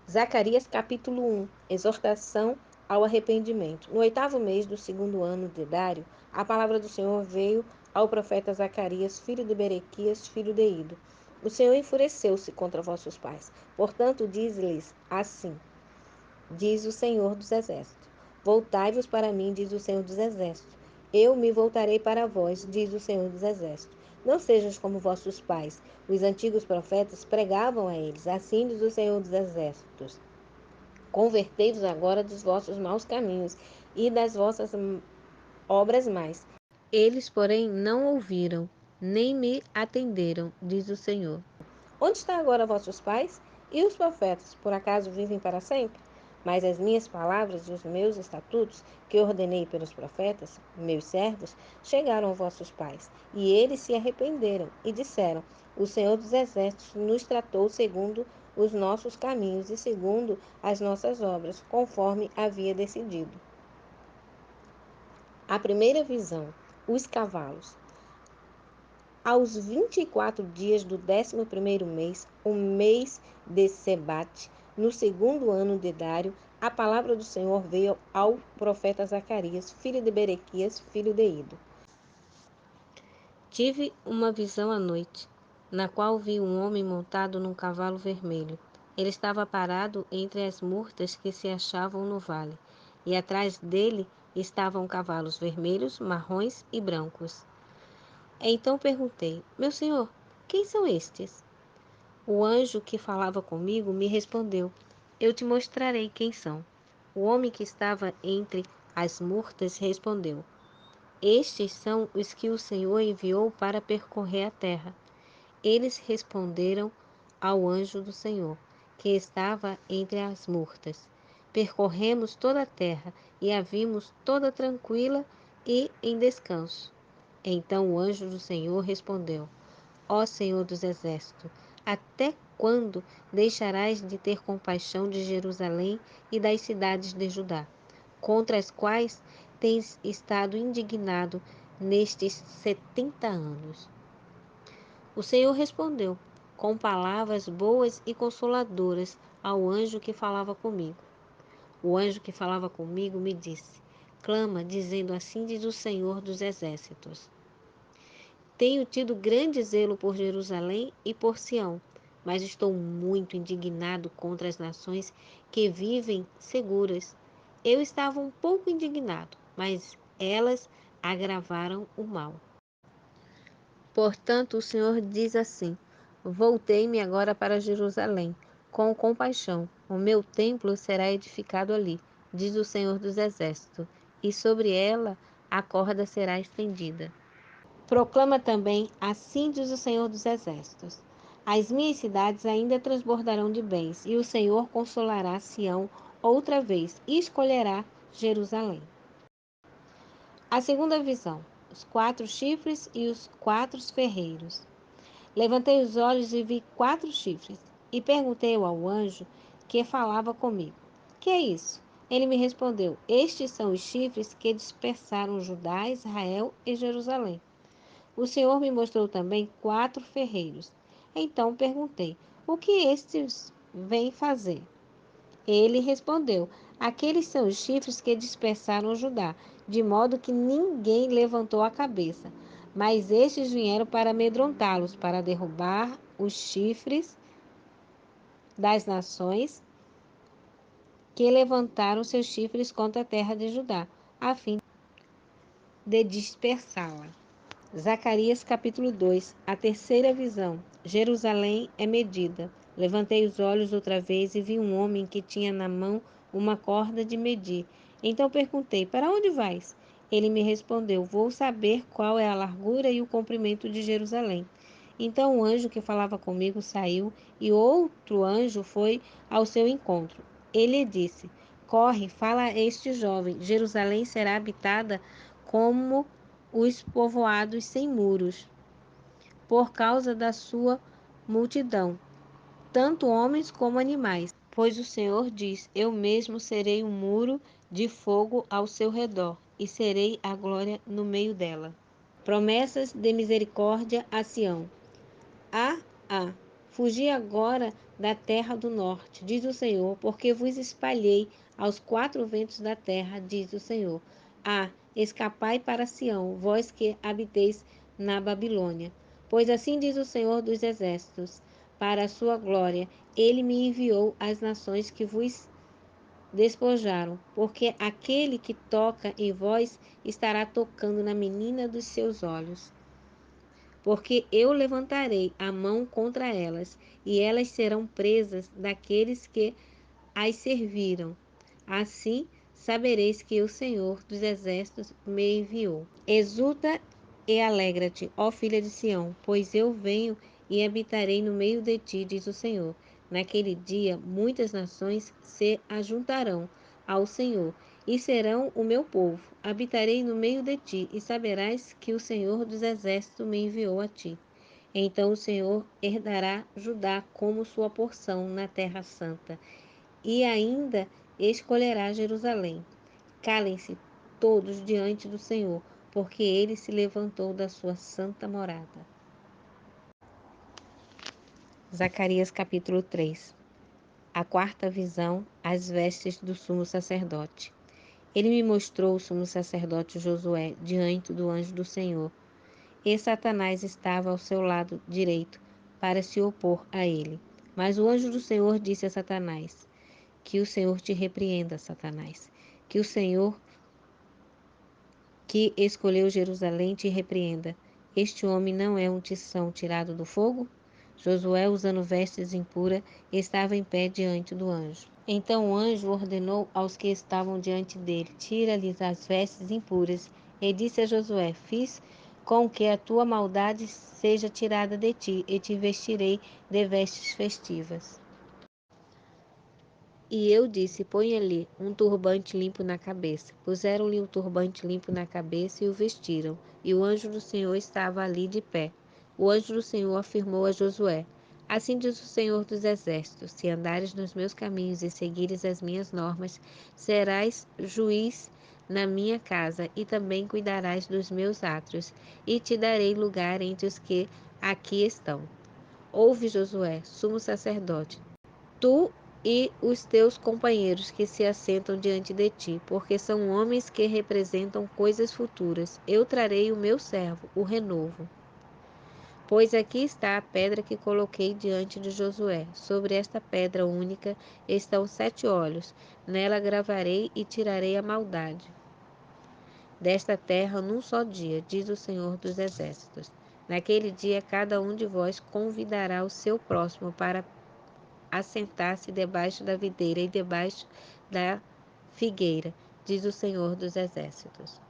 Zacarias capítulo 1. Exortação ao arrependimento. No 8º mês do 2º ano de Dário, a palavra do Senhor veio ao profeta Zacarias, filho de Berequias, filho de Ido. O Senhor enfureceu-se contra vossos pais. Portanto, diz-lhes assim: diz o Senhor dos Exércitos. Voltai-vos para mim, diz o Senhor dos Exércitos. Eu me voltarei para vós, diz o Senhor dos Exércitos. Não sejais como vossos pais. Os antigos profetas pregavam a eles. Assim diz o Senhor dos Exércitos. Convertei-vos agora dos vossos maus caminhos e das vossas obras mais. Eles, porém, não ouviram, nem me atenderam, diz o Senhor. Onde estão agora vossos pais? E os profetas, por acaso vivem para sempre? Mas as minhas palavras e os meus estatutos, que ordenei pelos profetas, meus servos, chegaram a vossos pais. E eles se arrependeram e disseram: o Senhor dos Exércitos nos tratou segundo os nossos caminhos e segundo as nossas obras, conforme havia decidido. A primeira visão: os cavalos. Aos 24 dias do 11º mês, o mês de Sebate, no 2º ano de Dário, a palavra do Senhor veio ao profeta Zacarias, filho de Berequias, filho de Ido. Tive uma visão à noite, na qual vi um homem montado num cavalo vermelho. Ele estava parado entre as murtas que se achavam no vale, e atrás dele estavam cavalos vermelhos, marrons e brancos. Então perguntei: meu senhor, quem são estes? O anjo que falava comigo me respondeu: eu te mostrarei quem são. O homem que estava entre as murtas respondeu: estes são os que o Senhor enviou para percorrer a terra. Eles responderam ao anjo do Senhor, que estava entre as murtas: percorremos toda a terra e a vimos toda tranquila e em descanso. Então o anjo do Senhor respondeu: ó Senhor dos Exércitos, até quando deixarás de ter compaixão de Jerusalém e das cidades de Judá, contra as quais tens estado indignado nestes 70 anos? O Senhor respondeu com palavras boas e consoladoras ao anjo que falava comigo. O anjo que falava comigo me disse: clama, dizendo: assim diz o Senhor dos Exércitos. Tenho tido grande zelo por Jerusalém e por Sião, mas estou muito indignado contra as nações que vivem seguras. Eu estava um pouco indignado, mas elas agravaram o mal. Portanto, o Senhor diz assim: voltei-me agora para Jerusalém, com compaixão. O meu templo será edificado ali, diz o Senhor dos Exércitos, e sobre ela a corda será estendida. Proclama também: assim diz o Senhor dos Exércitos: as minhas cidades ainda transbordarão de bens, e o Senhor consolará Sião outra vez e escolherá Jerusalém. A segunda visão: os 4 chifres e os 4 ferreiros. Levantei os olhos e vi 4 chifres, e perguntei ao anjo que falava comigo: que é isso? Ele me respondeu: estes são os chifres que dispersaram Judá, Israel e Jerusalém. O Senhor me mostrou também 4 ferreiros. Então perguntei: o que estes vêm fazer? Ele respondeu: aqueles são os chifres que dispersaram Judá, de modo que ninguém levantou a cabeça. Mas estes vieram para amedrontá-los, para derrubar os chifres das nações que levantaram seus chifres contra a terra de Judá, a fim de dispersá-la. Zacarias capítulo 2. A terceira visão. Jerusalém é medida. Levantei os olhos outra vez e vi um homem que tinha na mão uma corda de medir. Então perguntei: para onde vais? Ele me respondeu: vou saber qual é a largura e o comprimento de Jerusalém. Então o anjo que falava comigo saiu e outro anjo foi ao seu encontro. Ele disse: corre, fala a este jovem: Jerusalém será habitada como os povoados sem muros, por causa da sua multidão, tanto homens como animais. Pois o Senhor diz: eu mesmo serei um muro de fogo ao seu redor, e serei a glória no meio dela. Promessas de misericórdia a Sião. Ah, fugi agora da terra do norte, diz o Senhor, porque vos espalhei aos quatro ventos da terra, diz o Senhor. Escapai para Sião, vós que habiteis na Babilônia. Pois assim diz o Senhor dos Exércitos, para a sua glória, ele me enviou às nações que vos despojaram, porque aquele que toca em vós estará tocando na menina dos seus olhos. Porque eu levantarei a mão contra elas, e elas serão presas daqueles que as serviram. Assim sabereis que o Senhor dos Exércitos me enviou. Exulta e alegra-te, ó filha de Sião, pois eu venho e habitarei no meio de ti, diz o Senhor. Naquele dia, muitas nações se ajuntarão ao Senhor e serão o meu povo. Habitarei no meio de ti e saberás que o Senhor dos Exércitos me enviou a ti. Então o Senhor herdará Judá como sua porção na terra santa e ainda escolherá Jerusalém. Calem-se todos diante do Senhor, porque ele se levantou da sua santa morada. Zacarias capítulo 3. A quarta visão, as vestes do sumo sacerdote. Ele me mostrou o sumo sacerdote Josué diante do anjo do Senhor, e Satanás estava ao seu lado direito para se opor a ele. Mas o anjo do Senhor disse a Satanás: Que o Senhor te repreenda, Satanás. Que o Senhor que escolheu Jerusalém te repreenda. Este homem não é um tição tirado do fogo? Josué, usando vestes impuras, estava em pé diante do anjo. Então o anjo ordenou aos que estavam diante dele: Tira-lhes as vestes impuras. E disse a Josué: Fiz com que a tua maldade seja tirada de ti, e te vestirei de vestes festivas. E eu disse: Ponha-lhe um turbante limpo na cabeça. Puseram-lhe um turbante limpo na cabeça e o vestiram. E o anjo do Senhor estava ali de pé. O anjo do Senhor afirmou a Josué: Assim diz o Senhor dos Exércitos: Se andares nos meus caminhos e seguires as minhas normas, serás juiz na minha casa e também cuidarás dos meus átrios, e te darei lugar entre os que aqui estão. Ouve, Josué, sumo sacerdote, tu e os teus companheiros que se assentam diante de ti, porque são homens que representam coisas futuras. Eu trarei o meu servo, o renovo. Pois aqui está a pedra que coloquei diante de Josué. Sobre esta pedra única estão 7 olhos. Nela gravarei e tirarei a maldade desta terra num só dia, diz o Senhor dos Exércitos. Naquele dia, cada um de vós convidará o seu próximo para assentar-se debaixo da videira e debaixo da figueira, diz o Senhor dos Exércitos.